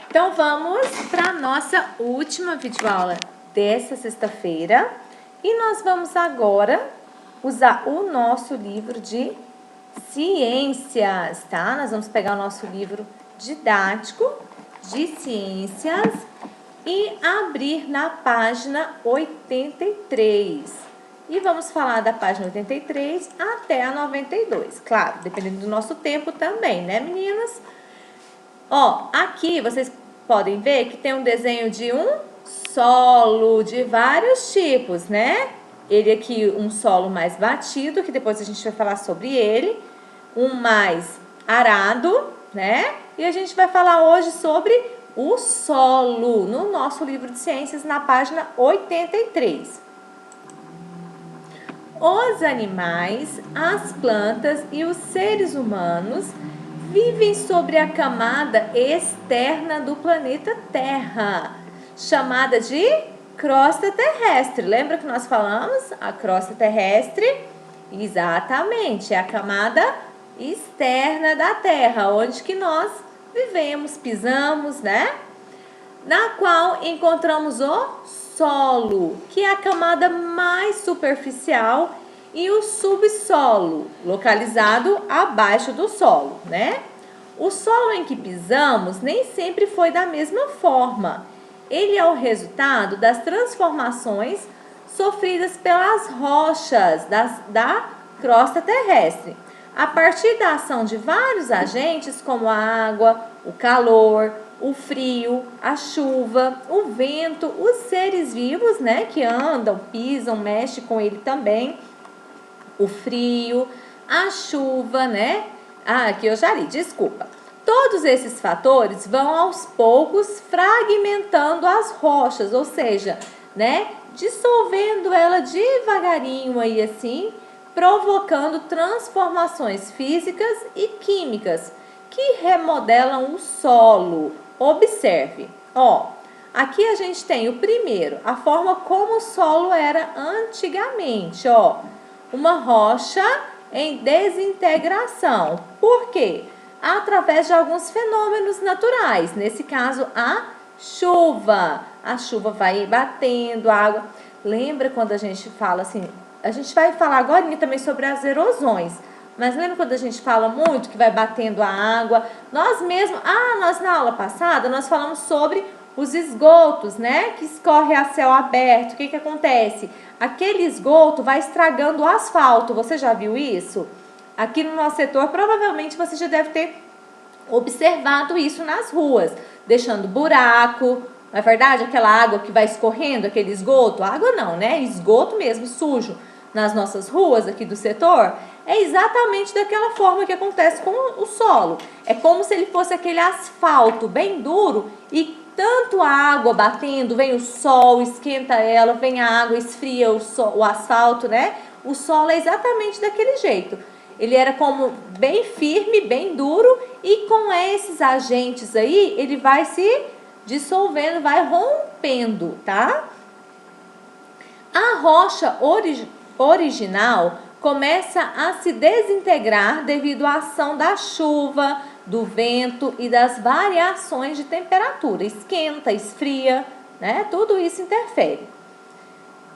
Então, vamos para a nossa última videoaula dessa sexta-feira. E nós vamos agora usar o nosso livro de ciências, tá? Nós vamos pegar o nosso livro didático de ciências e abrir na página 83. E vamos falar da página 83 até a 92. Claro, dependendo do nosso tempo também, né, meninas? Ó, aqui vocês podem ver que tem um desenho de um solo de vários tipos, né? Ele aqui, um solo mais batido, que depois a gente vai falar sobre ele. Um mais arado, né? E a gente vai falar hoje sobre o solo, no nosso livro de ciências, na página 83. Os animais, as plantas e os seres humanos vivem sobre a camada externa do planeta Terra, chamada de crosta terrestre. Lembra que nós falamos? A crosta terrestre, exatamente, é a camada externa da Terra, onde que nós vivemos, pisamos, né? Na qual encontramos o solo, que é a camada mais superficial, e o subsolo, localizado abaixo do solo, né? O solo em que pisamos nem sempre foi da mesma forma. Ele é o resultado das transformações sofridas pelas rochas da crosta terrestre, a partir da ação de vários agentes como a água, o calor, o frio, a chuva, o vento, os seres vivos, né, que andam, pisam, mexem com ele também, o frio, a chuva, né? Aqui eu já li, desculpa. Todos esses fatores vão aos poucos fragmentando as rochas, ou seja, né, dissolvendo ela devagarinho aí assim, provocando transformações físicas e químicas que remodelam o solo. Observe, ó, aqui a gente tem o primeiro, a forma como o solo era antigamente, ó, uma rocha em desintegração. Por quê? Através de alguns fenômenos naturais, nesse caso a chuva. A chuva vai batendo a água. Lembra quando a gente fala assim, a gente vai falar agora também sobre as erosões, mas lembra quando a gente fala muito que vai batendo a água? Nós mesmos, nós na aula passada, nós falamos sobre os esgotos, né, que escorre a céu aberto. O que acontece? Aquele esgoto vai estragando o asfalto. Você já viu isso? Aqui no nosso setor, provavelmente você já deve ter observado isso nas ruas, deixando buraco. Não é verdade? Aquela água que vai escorrendo, aquele esgoto. Água não, né? Esgoto mesmo, sujo, nas nossas ruas aqui do setor. É exatamente daquela forma que acontece com o solo. É como se ele fosse aquele asfalto bem duro e tanto a água batendo, vem o sol, esquenta ela, vem a água, esfria o asfalto, né? O solo é exatamente daquele jeito. Ele era como bem firme, bem duro, e com esses agentes aí, ele vai se dissolvendo, vai rompendo, tá? A rocha original começa a se desintegrar devido à ação da chuva, do vento e das variações de temperatura. Esquenta, esfria, né? Tudo isso interfere.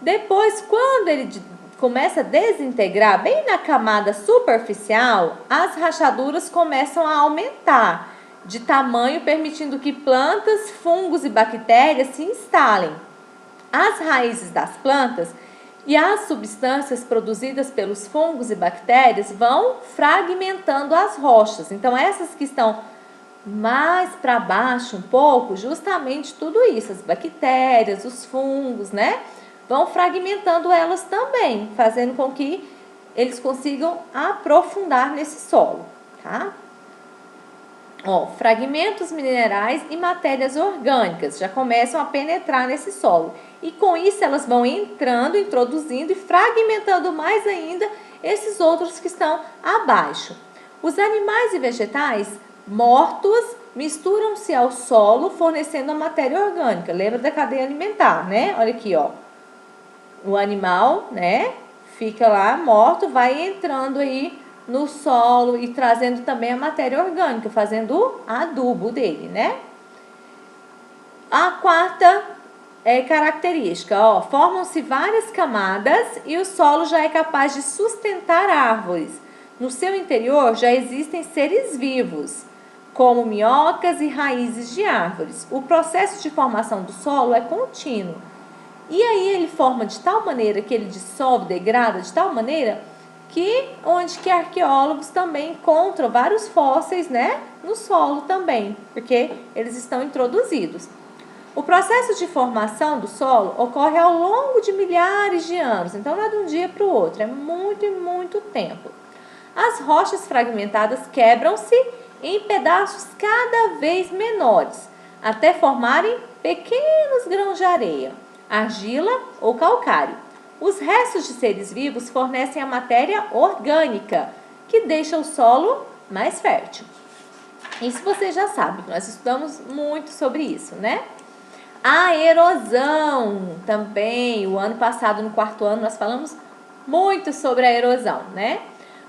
Depois, quando ele começa a desintegrar, bem na camada superficial, as rachaduras começam a aumentar de tamanho, permitindo que plantas, fungos e bactérias se instalem. As raízes das plantas e as substâncias produzidas pelos fungos e bactérias vão fragmentando as rochas. Então, essas que estão mais para baixo um pouco, justamente tudo isso, as bactérias, os fungos, né? Vão fragmentando elas também, fazendo com que eles consigam aprofundar nesse solo, tá? Ó, fragmentos minerais e matérias orgânicas já começam a penetrar nesse solo. E com isso elas vão entrando, introduzindo e fragmentando mais ainda esses outros que estão abaixo. Os animais e vegetais mortos misturam-se ao solo, fornecendo a matéria orgânica. Lembra da cadeia alimentar, né? Olha aqui, ó. O animal, né, fica lá morto, vai entrando aí no solo e trazendo também a matéria orgânica, fazendo o adubo dele, né? A quarta característica, ó, formam-se várias camadas e o solo já é capaz de sustentar árvores. No seu interior já existem seres vivos, como minhocas e raízes de árvores. O processo de formação do solo é contínuo. E aí ele forma de tal maneira que ele dissolve, degrada de tal maneira que onde que arqueólogos também encontram vários fósseis, né, no solo também, porque eles estão introduzidos. O processo de formação do solo ocorre ao longo de milhares de anos, então não é de um dia para o outro, é muito e muito tempo. As rochas fragmentadas quebram-se em pedaços cada vez menores, até formarem pequenos grãos de areia, argila ou calcário. Os restos de seres vivos fornecem a matéria orgânica, que deixa o solo mais fértil. Isso você já sabe, nós estudamos muito sobre isso, né? A erosão também, o ano passado, no quarto ano, nós falamos muito sobre a erosão, né?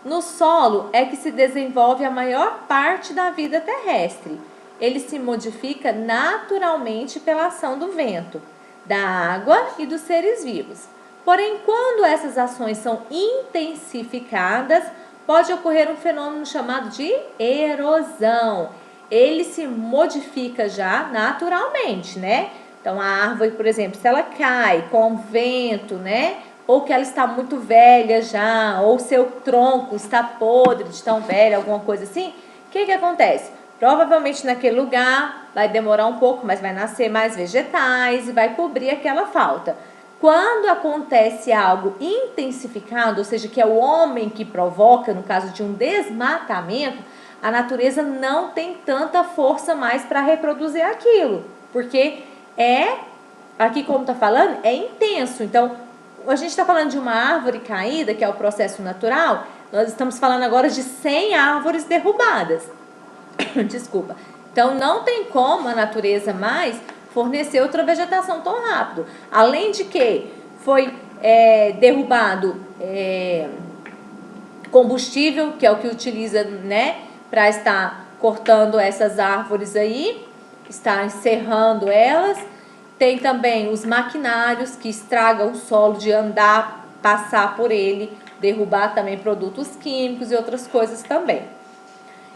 No solo é que se desenvolve a maior parte da vida terrestre. Ele se modifica naturalmente pela ação do vento, da água e dos seres vivos. Porém, quando essas ações são intensificadas, pode ocorrer um fenômeno chamado de erosão. Ele se modifica já naturalmente, né? Então, a árvore, por exemplo, se ela cai com vento, né? Ou que ela está muito velha já, ou seu tronco está podre de tão velho, alguma coisa assim, o que acontece? Provavelmente naquele lugar vai demorar um pouco, mas vai nascer mais vegetais e vai cobrir aquela falta. Quando acontece algo intensificado, ou seja, que é o homem que provoca, no caso de um desmatamento, a natureza não tem tanta força mais para reproduzir aquilo, porque aqui como está falando, é intenso. Então, a gente está falando de uma árvore caída, que é o processo natural, nós estamos falando agora de 100 árvores derrubadas. Desculpa. Então, não tem como a natureza mais fornecer outra vegetação tão rápido. Além de que foi derrubado combustível, que é o que utiliza, né, para estar cortando essas árvores aí, está encerrando elas. Tem também os maquinários que estragam o solo de andar, passar por ele, derrubar também produtos químicos e outras coisas também.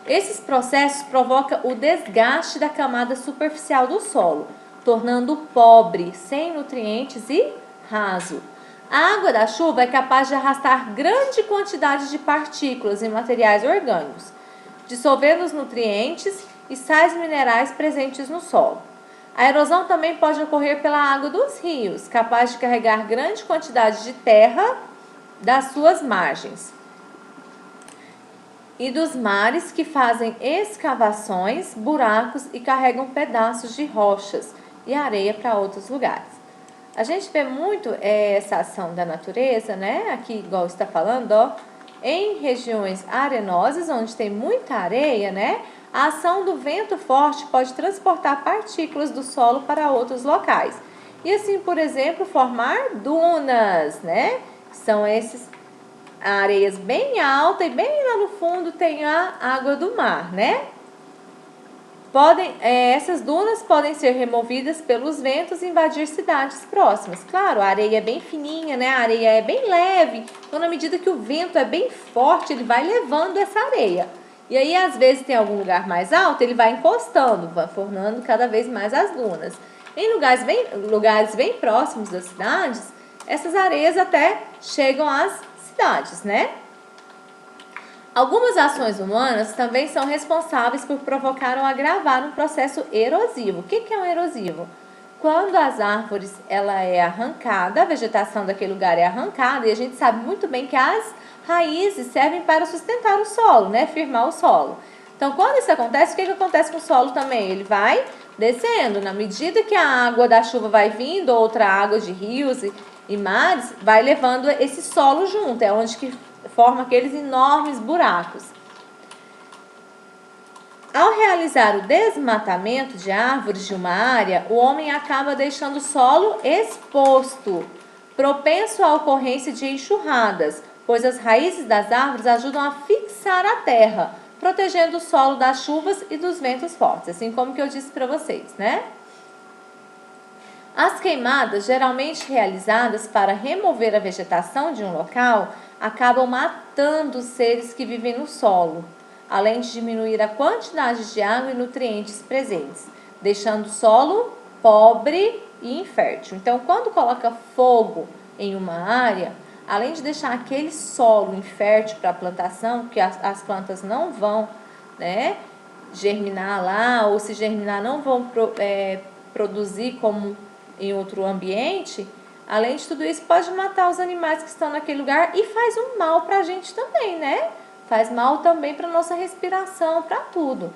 Esses processos provocam o desgaste da camada superficial do solo, tornando-o pobre, sem nutrientes e raso. A água da chuva é capaz de arrastar grande quantidade de partículas e materiais orgânicos, dissolvendo os nutrientes e sais minerais presentes no solo. A erosão também pode ocorrer pela água dos rios, capaz de carregar grande quantidade de terra das suas margens. E dos mares que fazem escavações, buracos e carregam pedaços de rochas e areia para outros lugares. A gente vê muito essa ação da natureza, né? Aqui, igual está falando, ó, em regiões arenosas, onde tem muita areia, né? A ação do vento forte pode transportar partículas do solo para outros locais. E assim, por exemplo, formar dunas, né? São esses areias bem altas e bem lá no fundo tem a água do mar, né? Essas dunas podem ser removidas pelos ventos e invadir cidades próximas. Claro, a areia é bem fininha, né? A areia é bem leve. Então, na medida que o vento é bem forte, ele vai levando essa areia. E aí, às vezes, tem algum lugar mais alto, ele vai encostando, vai formando cada vez mais as dunas. Em lugares bem próximos das cidades, essas areias até chegam às cidades, né? Algumas ações humanas também são responsáveis por provocar ou agravar um processo erosivo. O que é um erosivo? Quando as árvores ela é arrancada, a vegetação daquele lugar é arrancada, e a gente sabe muito bem que as raízes servem para sustentar o solo, né? Firmar o solo. Então, quando isso acontece, o que acontece com o solo também? Ele vai descendo. Na medida que a água da chuva vai vindo, outra água de rios e mares, vai levando esse solo junto. É onde que forma aqueles enormes buracos. Ao realizar o desmatamento de árvores de uma área, o homem acaba deixando o solo exposto, propenso à ocorrência de enxurradas, pois as raízes das árvores ajudam a fixar a terra, protegendo o solo das chuvas e dos ventos fortes, assim como que eu disse para vocês, né? As queimadas, geralmente realizadas para remover a vegetação de um local, acabam matando os seres que vivem no solo, além de diminuir a quantidade de água e nutrientes presentes, deixando o solo pobre e infértil. Então, quando coloca fogo em uma área, além de deixar aquele solo infértil para a plantação, que as plantas não vão, né, germinar lá, ou se germinar não vão produzir como em outro ambiente, além de tudo isso, pode matar os animais que estão naquele lugar e faz um mal para a gente também, né? Faz mal também para a nossa respiração, para tudo.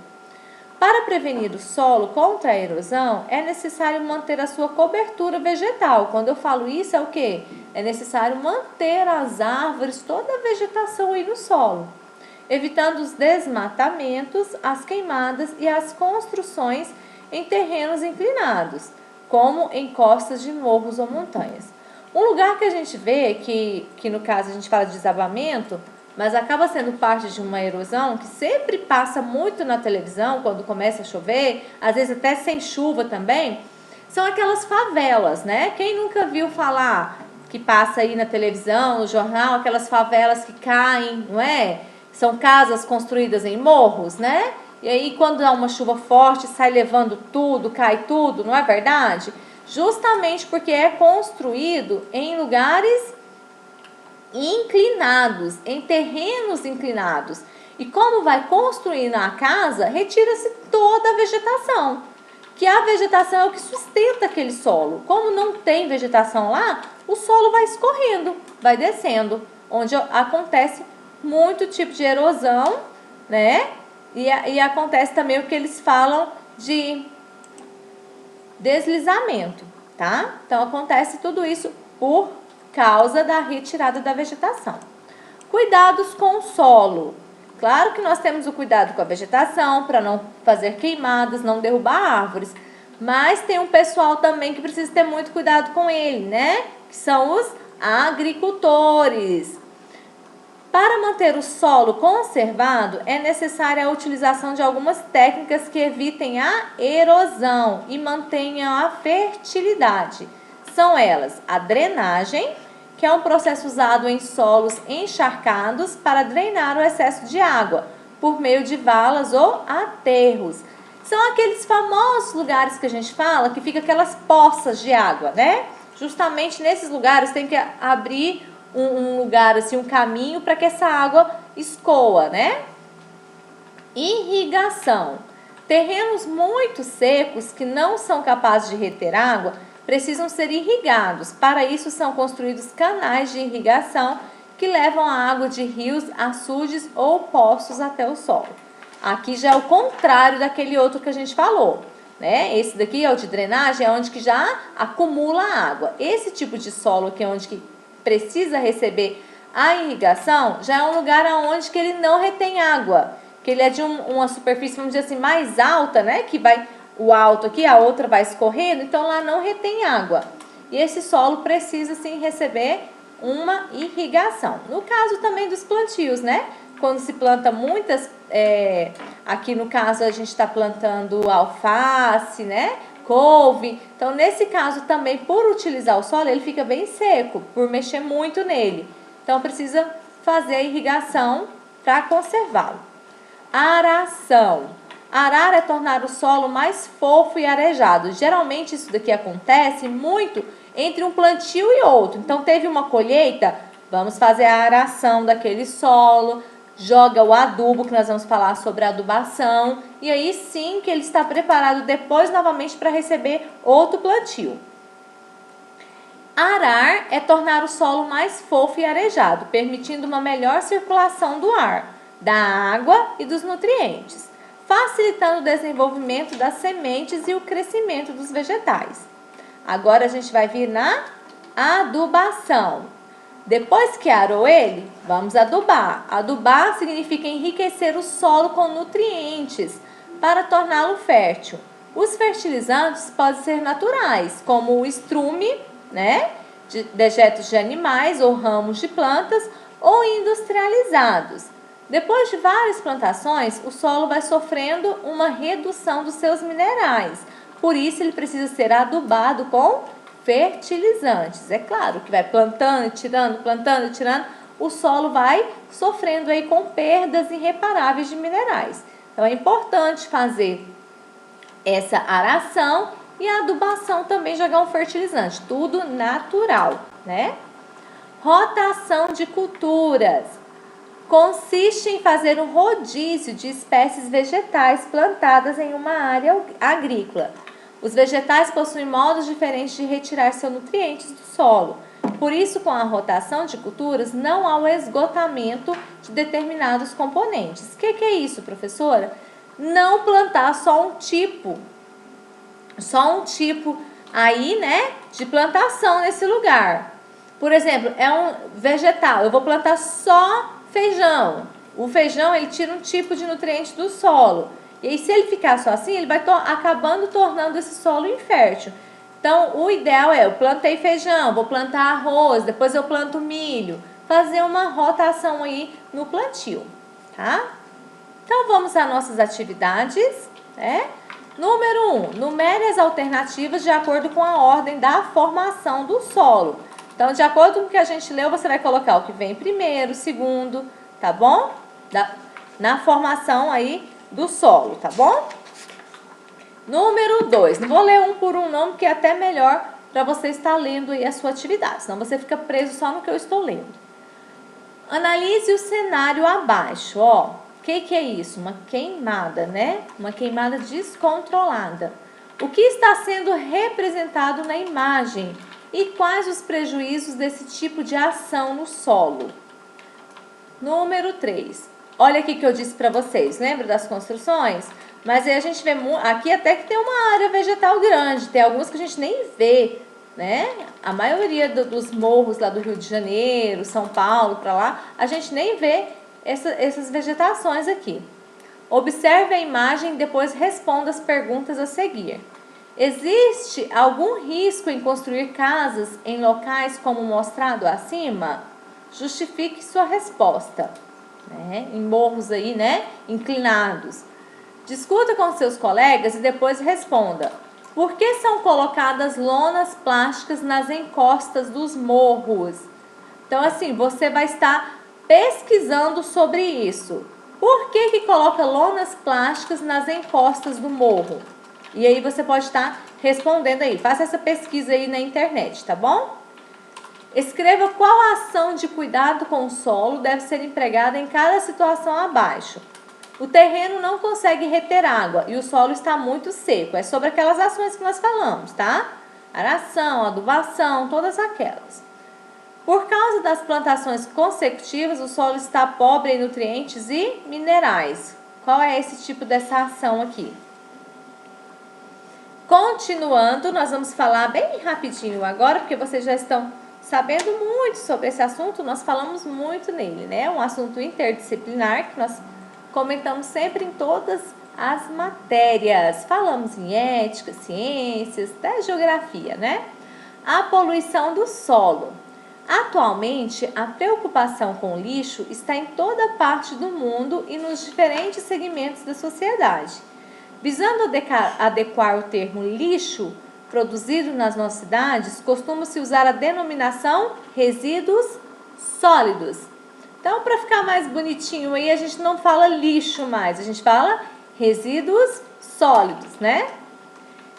Para prevenir o solo contra a erosão, é necessário manter a sua cobertura vegetal. Quando eu falo isso, é o quê? É necessário manter as árvores, toda a vegetação aí no solo, evitando os desmatamentos, as queimadas e as construções em terrenos inclinados, como em costas de morros ou montanhas. Um lugar que a gente vê, que no caso a gente fala de desabamento, mas acaba sendo parte de uma erosão, que sempre passa muito na televisão quando começa a chover, às vezes até sem chuva também, são aquelas favelas, né? Quem nunca viu falar que passa aí na televisão, no jornal, aquelas favelas que caem, não é? São casas construídas em morros, né? E aí quando dá uma chuva forte, sai levando tudo, cai tudo, não é verdade? Justamente porque é construído em lugares inclinados, em terrenos inclinados. E como vai construindo a casa, retira-se toda a vegetação. Que a vegetação é o que sustenta aquele solo. Como não tem vegetação lá, o solo vai escorrendo, vai descendo, onde acontece muito tipo de erosão, né? E acontece também o que eles falam de deslizamento, tá? Então acontece tudo isso por causa da retirada da vegetação. Cuidados com o solo. Claro que nós temos o cuidado com a vegetação para não fazer queimadas, não derrubar árvores, mas tem um pessoal também que precisa ter muito cuidado com ele, né? Que são os agricultores. Para manter o solo conservado, é necessária a utilização de algumas técnicas que evitem a erosão e mantenham a fertilidade. São elas a drenagem, que é um processo usado em solos encharcados para drenar o excesso de água, por meio de valas ou aterros. São aqueles famosos lugares que a gente fala, que fica aquelas poças de água, né? Justamente nesses lugares tem que abrir um lugar, assim, um caminho para que essa água escoa, né? Irrigação. Terrenos muito secos que não são capazes de reter água precisam ser irrigados. Para isso são construídos canais de irrigação que levam a água de rios, açudes ou poços até o solo. Aqui já é o contrário daquele outro que a gente falou, né? Esse daqui é o de drenagem, é onde que já acumula água. Esse tipo de solo aqui é onde que precisa receber a irrigação, já é um lugar onde que ele não retém água, que ele é de uma superfície, vamos dizer assim, mais alta, né? Que vai o alto aqui, a outra vai escorrendo, então lá não retém água. E esse solo precisa sim receber uma irrigação. No caso também dos plantios, né? Quando se planta muitas, aqui no caso a gente está plantando alface, né? Couve. Então nesse caso também, por utilizar o solo, ele fica bem seco, por mexer muito nele. Então precisa fazer a irrigação para conservá-lo. Aração. Arar é tornar o solo mais fofo e arejado. Geralmente isso daqui acontece muito entre um plantio e outro. Então teve uma colheita, vamos fazer a aração daquele solo, joga o adubo, que nós vamos falar sobre a adubação, e aí sim que ele está preparado depois novamente para receber outro plantio. Arar é tornar o solo mais fofo e arejado, permitindo uma melhor circulação do ar, da água e dos nutrientes, facilitando o desenvolvimento das sementes e o crescimento dos vegetais. Agora a gente vai vir na adubação. Depois que arou ele, vamos adubar. Adubar significa enriquecer o solo com nutrientes para torná-lo fértil. Os fertilizantes podem ser naturais, como o estrume, né, de dejetos de animais ou ramos de plantas, ou industrializados. Depois de várias plantações, o solo vai sofrendo uma redução dos seus minerais, Por isso, ele precisa ser adubado com fertilizantes. É claro que vai plantando e tirando, o solo vai sofrendo aí com perdas irreparáveis de minerais. Então, é importante fazer essa aração e a adubação também, jogar um fertilizante. Tudo natural, né? Rotação de culturas. Consiste em fazer um rodízio de espécies vegetais plantadas em uma área agrícola. Os vegetais possuem modos diferentes de retirar seus nutrientes do solo. Por isso, com a rotação de culturas, não há o esgotamento de determinados componentes. O que é isso, professora? Não plantar só um tipo aí, né, de plantação nesse lugar. Por exemplo, é um vegetal, eu vou plantar só feijão. O feijão, ele tira um tipo de nutriente do solo. E aí, se ele ficar só assim, ele vai acabando tornando esse solo infértil. Então, o ideal é, eu plantei feijão, vou plantar arroz, depois eu planto milho. Fazer uma rotação aí no plantio, tá? Então, vamos às nossas atividades, né? Número 1, numere as alternativas de acordo com a ordem da formação do solo. Então, de acordo com o que a gente leu, você vai colocar o que vem primeiro, segundo, tá bom? Na formação aí do solo, tá bom? Número 2, não vou ler um por um não, porque é até melhor para você estar lendo aí a sua atividade, senão você fica preso só no que eu estou lendo. Analise o cenário abaixo, ó. O que é isso? Uma queimada, né? Uma queimada descontrolada. O que está sendo representado na imagem? E quais os prejuízos desse tipo de ação no solo? Número 3. Olha aqui que eu disse para vocês, lembra das construções? Mas aí a gente vê aqui até que tem uma área vegetal grande, tem algumas que a gente nem vê, né? A maioria dos morros lá do Rio de Janeiro, São Paulo, para lá, a gente nem vê essas vegetações aqui. Observe a imagem e depois responda as perguntas a seguir. Existe algum risco em construir casas em locais como mostrado acima? Justifique sua resposta, né? Em morros aí, né? Inclinados. Discuta com seus colegas e depois responda. Por que são colocadas lonas plásticas nas encostas dos morros? Então, assim, você vai estar pesquisando sobre isso. Por que coloca lonas plásticas nas encostas do morro? E aí você pode estar respondendo aí. Faça essa pesquisa aí na internet, tá bom? Escreva qual a ação de cuidado com o solo deve ser empregada em cada situação abaixo. O terreno não consegue reter água e o solo está muito seco. É sobre aquelas ações que nós falamos, tá? Aração, adubação, todas aquelas. Por causa das plantações consecutivas, o solo está pobre em nutrientes e minerais. Qual é esse tipo dessa ação aqui? Continuando, nós vamos falar bem rapidinho agora, porque vocês já estão sabendo muito sobre esse assunto. Nós falamos muito nele, né? Um assunto interdisciplinar que nós comentamos sempre em todas as matérias. Falamos em ética, ciências, até geografia, né? A poluição do solo. Atualmente, a preocupação com o lixo está em toda parte do mundo e nos diferentes segmentos da sociedade. Visando adequar o termo lixo produzido nas nossas cidades, costuma-se usar a denominação resíduos sólidos. Então, para ficar mais bonitinho aí, a gente não fala lixo mais, a gente fala resíduos sólidos, né?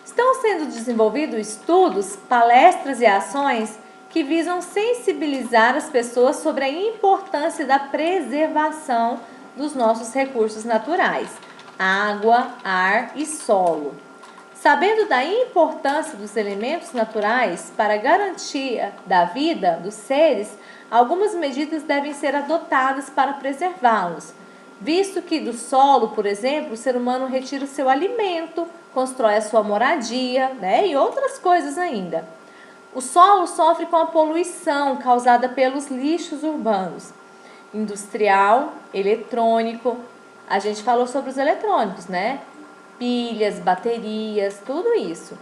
Estão sendo desenvolvidos estudos, palestras e ações que visam sensibilizar as pessoas sobre a importância da preservação dos nossos recursos naturais, água, ar e solo. Sabendo da importância dos elementos naturais para a garantia da vida dos seres, algumas medidas devem ser adotadas para preservá-los, visto que do solo, por exemplo, o ser humano retira o seu alimento, constrói a sua moradia, né, e outras coisas ainda. O solo sofre com a poluição causada pelos lixos urbanos, industrial, eletrônico. A gente falou sobre os eletrônicos, né? Pilhas, baterias, tudo isso.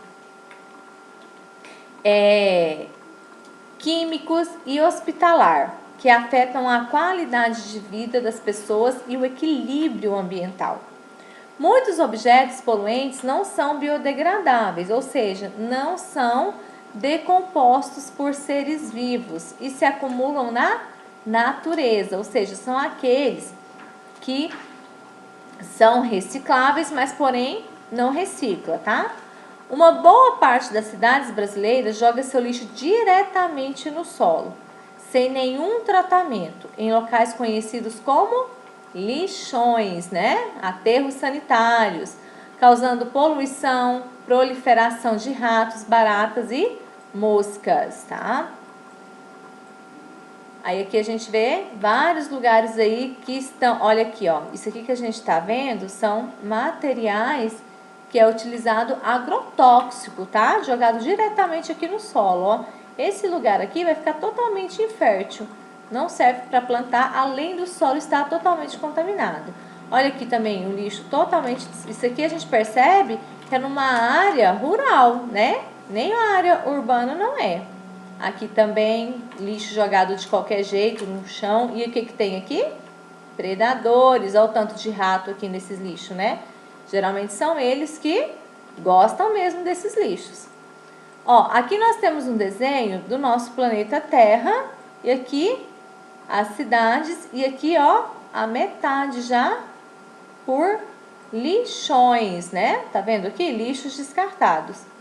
Químicos e hospitalar, que afetam a qualidade de vida das pessoas e o equilíbrio ambiental. Muitos objetos poluentes não são biodegradáveis, ou seja, não são decompostos por seres vivos e se acumulam na natureza, ou seja, são aqueles que são recicláveis, mas porém não recicla, tá? Uma boa parte das cidades brasileiras joga seu lixo diretamente no solo, sem nenhum tratamento, em locais conhecidos como lixões, né? Aterros sanitários, causando poluição, proliferação de ratos, baratas e moscas, tá? Aí aqui a gente vê vários lugares aí que estão, olha aqui, ó, isso aqui que a gente tá vendo são materiais que é utilizado agrotóxico, tá? Jogado diretamente aqui no solo, ó. Esse lugar aqui vai ficar totalmente infértil, não serve para plantar, além do solo estar totalmente contaminado. Olha aqui também o lixo totalmente, isso aqui a gente percebe que é numa área rural, né? Nem a área urbana não é. Aqui também lixo jogado de qualquer jeito no chão. E o que tem aqui? Predadores. Olha o tanto de rato aqui nesses lixos, né? Geralmente são eles que gostam mesmo desses lixos. Ó, aqui nós temos um desenho do nosso planeta Terra. E aqui as cidades. E aqui, ó, a metade já por lixões, né? Tá vendo aqui? Lixos descartados.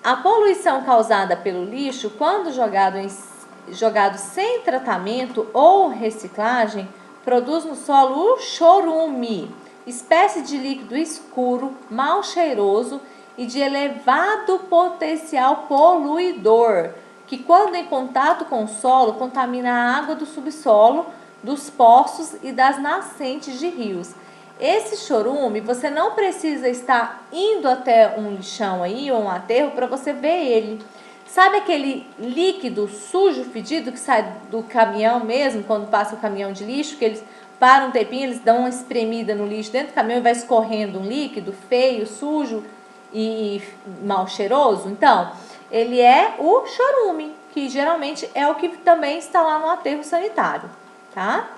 A poluição causada pelo lixo, quando jogado sem tratamento ou reciclagem, produz no solo o chorume, espécie de líquido escuro, mal cheiroso e de elevado potencial poluidor, que quando em contato com o solo, contamina a água do subsolo, dos poços e das nascentes de rios. Esse chorume, você não precisa estar indo até um lixão aí ou um aterro para você ver ele. Sabe aquele líquido sujo, fedido que sai do caminhão mesmo, quando passa o caminhão de lixo, que eles param um tempinho, eles dão uma espremida no lixo dentro do caminhão e vai escorrendo um líquido feio, sujo e mal cheiroso? Então, ele é o chorume, que geralmente é o que também está lá no aterro sanitário, tá?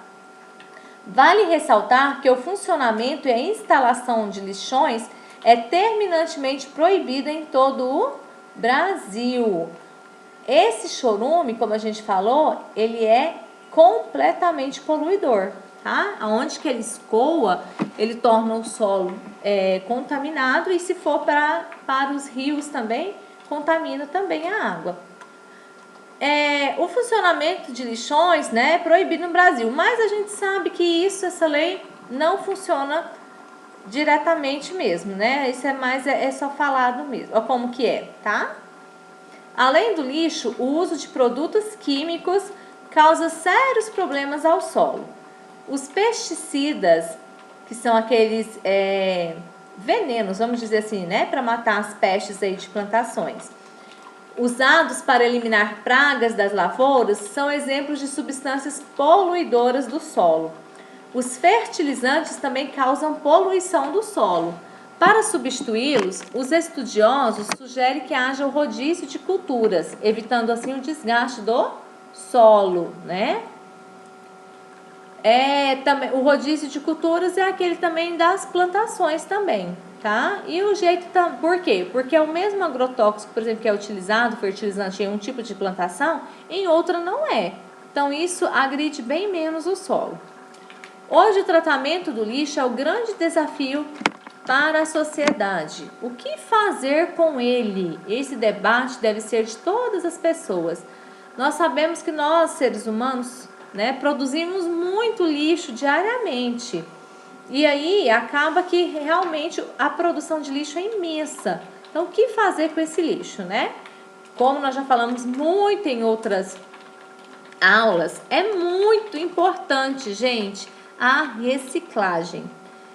Vale ressaltar que o funcionamento e a instalação de lixões é terminantemente proibida em todo o Brasil. Esse chorume, como a gente falou, ele é completamente poluidor, tá? Aonde que ele escoa, ele torna o solo contaminado e se for para os rios também, contamina também a água. O funcionamento de lixões, né, é proibido no Brasil, mas a gente sabe que essa lei não funciona diretamente mesmo, né? Isso é só falado mesmo. Olha como que é, tá? Além do lixo, o uso de produtos químicos causa sérios problemas ao solo. Os pesticidas, que são aqueles venenos, vamos dizer assim, né, para matar as pestes aí de plantações, usados para eliminar pragas das lavouras, são exemplos de substâncias poluidoras do solo. Os fertilizantes também causam poluição do solo. Para substituí-los, os estudiosos sugerem que haja o rodízio de culturas, evitando assim o desgaste do solo, né? Também, o rodízio de culturas é aquele também das plantações também, tá? E o jeito, por quê? Porque é o mesmo agrotóxico, por exemplo, que é utilizado, fertilizante em um tipo de plantação, em outra não é. Então isso agride bem menos o solo. Hoje o tratamento do lixo é o grande desafio para a sociedade. O que fazer com ele? Esse debate deve ser de todas as pessoas. Nós sabemos que nós, seres humanos, né, produzimos muito lixo diariamente. E aí acaba que realmente a produção de lixo é imensa. Então, o que fazer com esse lixo, né? Como nós já falamos muito em outras aulas, é muito importante, gente, a reciclagem.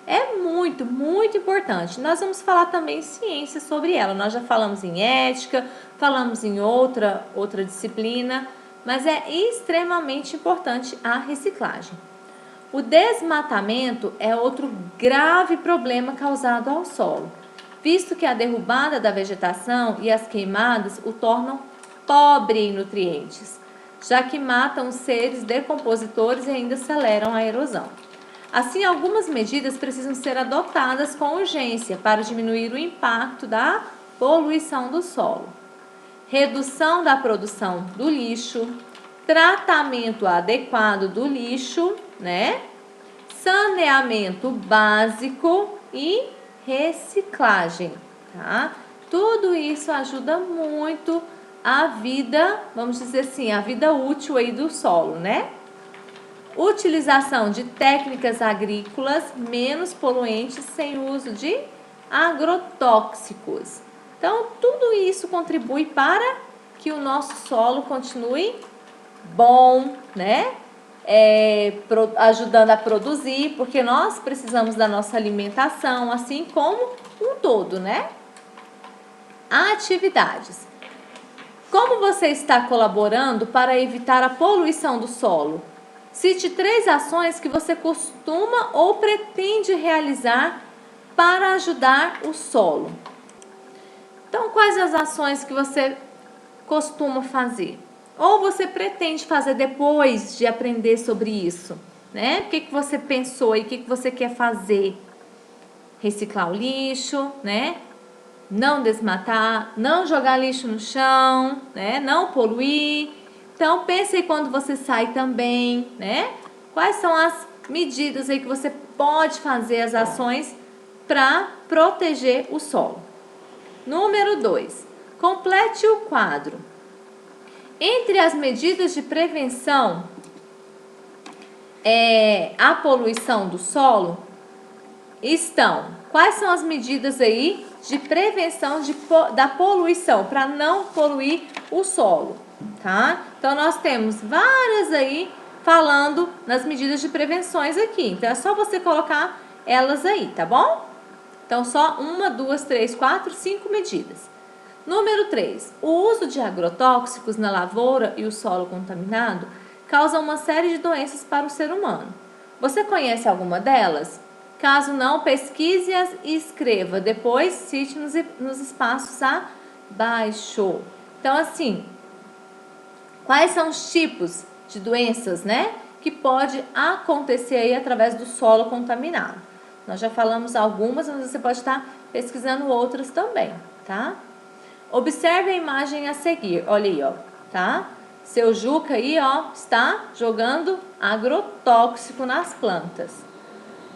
É muito, muito importante. Nós vamos falar também em ciência sobre ela. Nós já falamos em ética, falamos em outra disciplina, mas é extremamente importante a reciclagem. O desmatamento é outro grave problema causado ao solo, visto que a derrubada da vegetação e as queimadas o tornam pobre em nutrientes, já que matam os seres decompositores e ainda aceleram a erosão. Assim, algumas medidas precisam ser adotadas com urgência para diminuir o impacto da poluição do solo. Redução da produção do lixo, tratamento adequado do lixo, né? Saneamento básico e reciclagem, tá? Tudo isso ajuda muito a vida, vamos dizer assim, a vida útil aí do solo, né? Utilização de técnicas agrícolas menos poluentes sem uso de agrotóxicos. Então, tudo isso contribui para que o nosso solo continue bom, né? Ajudando a produzir, porque nós precisamos da nossa alimentação, assim como um todo, né? Atividades. Como você está colaborando para evitar a poluição do solo? Cite 3 ações que você costuma ou pretende realizar para ajudar o solo. Então, quais as ações que você costuma fazer? Ou você pretende fazer depois de aprender sobre isso, né? O que você pensou e o que você quer fazer? Reciclar o lixo, né? Não desmatar, não jogar lixo no chão, né? Não poluir. Então, pense aí quando você sai também, né? Quais são as medidas aí que você pode fazer, as ações para proteger o solo. Número 2. Complete o quadro. Entre as medidas de prevenção à poluição do solo estão, quais são as medidas aí de prevenção da poluição, para não poluir o solo, tá? Então, nós temos várias aí falando nas medidas de prevenções aqui. Então, é só você colocar elas aí, tá bom? Então, só 1, 2, 3, 4, 5 medidas. Número 3. O uso de agrotóxicos na lavoura e o solo contaminado causam uma série de doenças para o ser humano. Você conhece alguma delas? Caso não, pesquise-as e escreva. Depois, cite nos espaços abaixo. Então, assim, quais são os tipos de doenças, né, que pode acontecer aí através do solo contaminado? Nós já falamos algumas, mas você pode estar pesquisando outras também, tá? Observe a imagem a seguir, olha aí, ó, tá? Seu Juca aí, ó, está jogando agrotóxico nas plantas.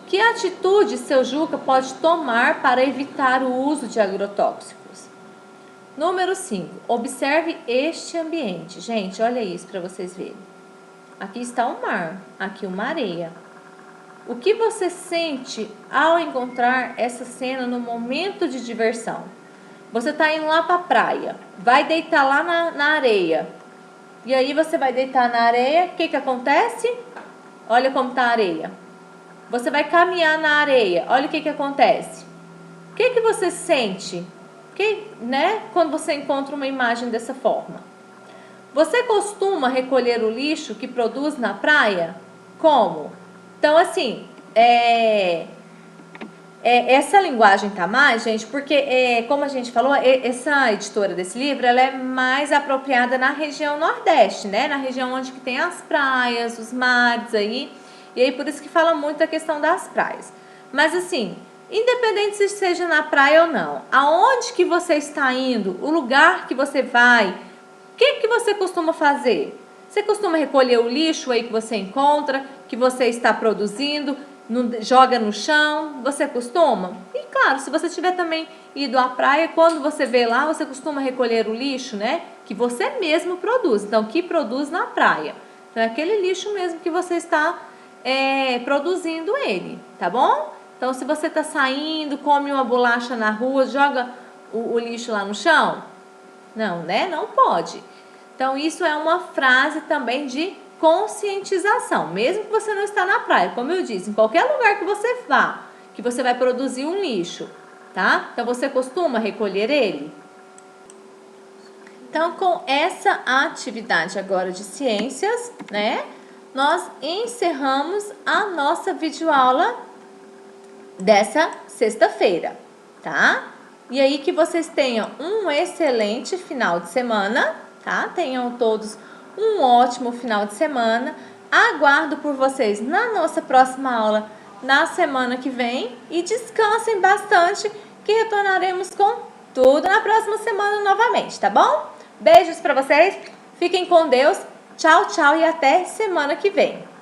Que atitude seu Juca pode tomar para evitar o uso de agrotóxicos? Número 5. Observe este ambiente. Gente, olha isso para vocês verem. Aqui está o mar, aqui uma areia. O que você sente ao encontrar essa cena no momento de diversão? Você está indo lá para a praia, vai deitar lá na areia. E aí você vai deitar na areia, o que acontece? Olha como está a areia. Você vai caminhar na areia, olha o que acontece. O que você sente, né, quando você encontra uma imagem dessa forma? Você costuma recolher o lixo que produz na praia? Como? Então, assim, essa linguagem tá mais, gente, porque, como a gente falou, essa editora desse livro, ela é mais apropriada na região Nordeste, né? Na região onde que tem as praias, os mares aí. E aí, por isso que fala muito a questão das praias. Mas, assim, independente se seja na praia ou não, aonde que você está indo, o lugar que você vai, o que você costuma fazer? Você costuma recolher o lixo aí que você encontra, que você está produzindo, joga no chão? Você costuma? E claro, se você tiver também ido à praia, quando você vê lá, você costuma recolher o lixo, né? Que você mesmo produz. Então, que produz na praia. Então, é aquele lixo mesmo que você está produzindo ele, tá bom? Então, se você está saindo, come uma bolacha na rua, joga o lixo lá no chão? Não, né? Não pode. Então, isso é uma frase também de conscientização, mesmo que você não está na praia, como eu disse, em qualquer lugar que você vá, que você vai produzir um lixo, tá? Então, você costuma recolher ele? Então, com essa atividade agora de ciências, né, nós encerramos a nossa videoaula dessa sexta-feira, tá? E aí que vocês tenham um excelente final de semana, tá? Tenham todos um ótimo final de semana. Aguardo por vocês na nossa próxima aula na semana que vem e descansem bastante, que retornaremos com tudo na próxima semana novamente, tá bom? Beijos para vocês, fiquem com Deus, tchau, tchau e até semana que vem.